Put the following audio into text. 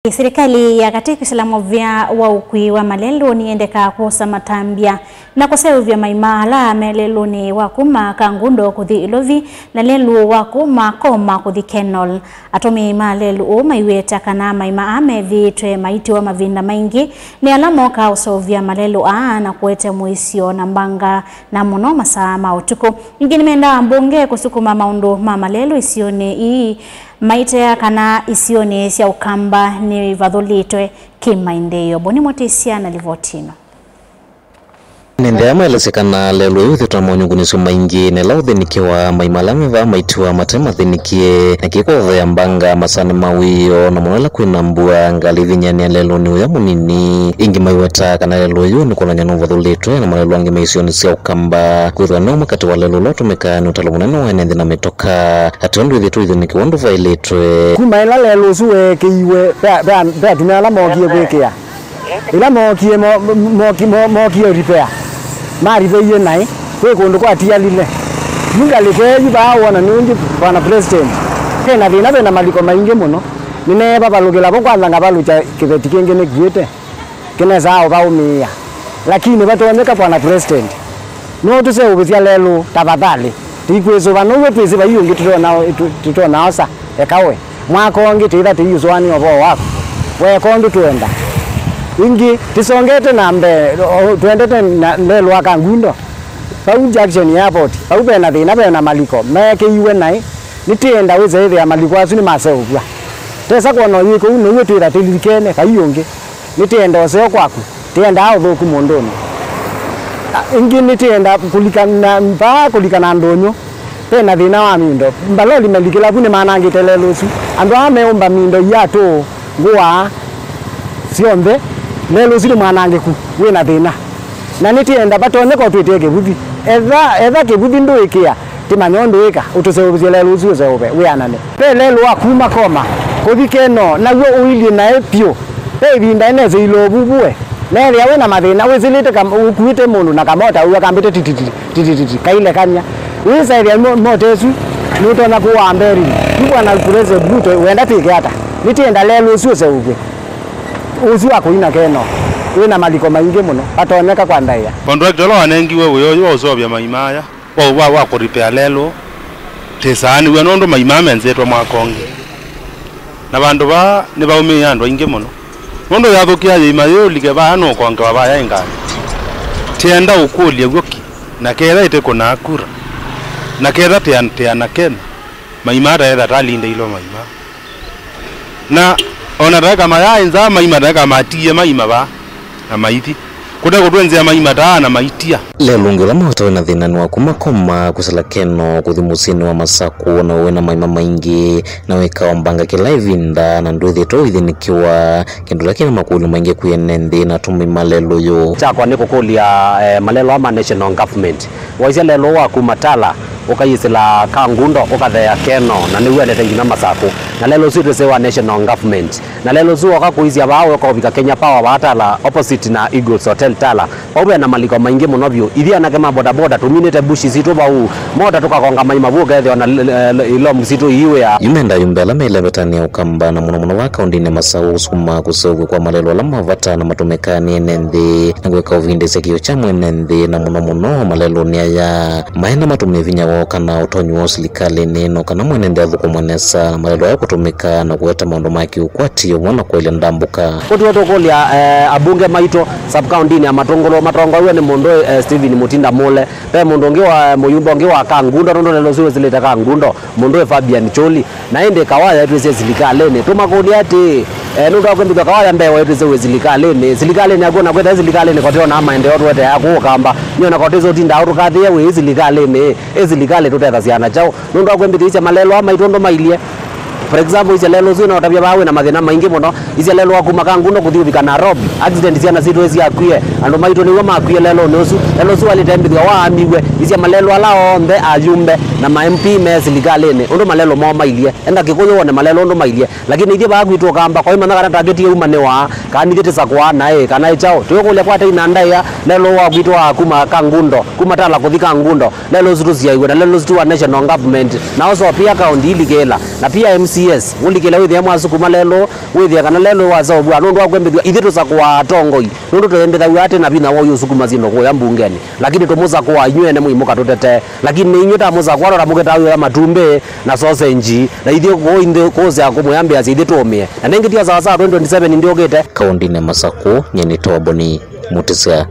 Serikali ya katika Islamu vya ukui wa malelo niendeka kuosa matambia na kusewa vya maimala melelo ni wakuma kangundo kuthi ilovi na lelu wakuma koma kuthi kenol atomi malelo maiweta kana maima ame vitwe maiti wa mavinda maingi ni alamo ka usovya malelo na kuete muisio na mbanga na muno masaa mautuko ingini menda mbunge kusukuma maundo malelo isione ii maite kana isione sia ukamba ni vadholitwe kimaendeleo boni motisia na livotino nende amaelesekana lelo yuthi tramonyungunisyo maingi ne lauthe nikiwa maimalame va maitiwa matema thinikie na kiko ya mbanga masane mawio na mwanala kwina mbua ngalivinyani ya lelo ni uya munini ingi maiweta kana lelo yu ni kuna nyanu vadholitwe na malelo angi maisioni sia ukamba kuithwa nao makati wa lelo loto meka ni utalo munene wa enendi na metoka hati wandu ithitu ithi niki wandu vailitwe kumaila lelo suwe kiiwe bea tumela mokie kwekea ila mokie repair mariveye nai kwe kundu kwa tialile mungalikeji baawona nungi bwana president kena thina bena maliko maingi muno nine babalugila bo kwanza ngabalucha kibeti kingine giete kineza ao baumia lakini batoneka bwana president no tuse ubisia lelo tafadhali tikwezo banowe pese bayungi tutona osa ekawe mwako ongi tira tiyuzwani obo wako we kondu tuenda ingi tisongete nambe tuendete lelo akangundo pau junction airport pau bena thina bena maliko meke iwe nai nitienda weze ile ya maliko asu ni maseugwa tesa kono yiko uno twira tilikene kayonge nitienda oseo kwaku tienda ao thoku mondoni ingi nitienda kulikana ndonyo pena thina wa mindo mbaloli melikila bune manangite lelo su andu ameomba mindo yato ngwa siombe lelo siri mwanangeku wena thina na nitienda batoneka twitege buthi etha kibuthi nduikia timanyondo ika utuseubizie lelo usuzeobe wianane pe lelo akuma koma kuthikeno naguo uilie na epio pe binda eneze ilobubue nele wena mathina wizilite kam ukuite mundu na kamota uya kambite tititi kaile kanya wisa ile motesu nutona kuwa mberi bwana alpureze buto wenda tike hata nitienda lelo usuzeobe uzi wako ina keno wina maliko maingi muno atoneka kwa ndaya contractor lo anengiwe uyo uzobya maimaya wa ku repair lelo tesani we nondo maimama nzetwa mwakonge na bandu ba ni baumi yandu ingi muno nondo yathukia yima yo like ba no konge baba yainga tienda ukulie gwoki na kera ite kuna akura na kera tiana ken maimara era talinde ilo maima na ona daga maya inza maima daga matie maima ba na maiti kuda kutwenze maima da na maitia lelo ngila mahoto na thina ni wakuma koma kusala keno kuthimusini wa masaku na wena maima maingi na weka mbanga kila ivinda na nduthi to ithinikiwa kindu lakini makulu maingi kuyenende na tumi malelo yo chakwa niko kulia malelo ama national government waisia lelo wakuma tala ukayisila kangundo ukathea keno na niwe lete ngina masaku na lelo sio sewa national government na lelo sio akakuizia bawe kwa vika Kenya Power batala opposite na Eagles Hotel tala obe na maliko maingi monobyo ithia na kama boda boda tuminete bushi zito bau moda tukakonga maima buga ethio na ilo mzito iwe ya yumenda yumbela mele betania ukamba na muno waka undine masau suma kusogwe kwa malelo la mavata na matumekani nende na gweka uvinde sekio cha mwenende na muno malelo ni ya maena matumevinya kana utonyo serikali neno kana mwenende athuko mwenesa malelo ya kutumika na kuweta maondo maki ukwati mwana kwele ndambuka kutu kulia abunge maito sub county ni amatongolo matongo ni mondo Steven Mutinda Mole pe mondo ngewa muyumbo ngewa kangundo ndo lelo zile zileta kangundo mondo Fabian Choli na ende kawaya twese serikali ne tumakodi ati nuka kwembi kawaya mbewa twese serikali ne agona kweta serikali ne kotona maendeleo yote yako kamba nyona kotezo tinda aurukathi we serikali ne serikali tuteta ziana chao nuka kwembi ticha malelo ama itondo mailie for example ise lelo zino otabya bawe na mathina maingi muno ise lelo akuma kangundo kuthibika Nairobi accident ciana citu ezi akuye andu maito niwo makuye lelo nosu alitembithwa wa amiwe ise malelo ala ombe ayumbe na ma MP me serikali undu malelo mo mailie enda kikuyo wone malelo undu mailie lakini ithie bagwitwo kamba kwa imana kana target ye umane wa kanithite sakwa nae kana chao tuyokule kwate inanda ya lelo wa gwitwa akuma kangundo kuma tala kuthika ngundo lelo zitu cia iwe na lelo zitu wa national government na oso pia kaunti iligela na pia MC MCS ulikile withia mwasukuma lelo withia kana lelo waza bwa nundu akwembethwa ithitu za kwa tongoi nundu twembethwa ate na bina wo yusukuma zino kwa mbungeni lakini tumuza kwa inywene muimuka tutete lakini inyu ta muza kwa rora mugetawe ya matumbe na sausage na ithio go inde koze akumuyambe azithituomie na nengi tia sawa sawa 2027 ndio gete kaunti ne Masako nyeni Toboni Mutisia.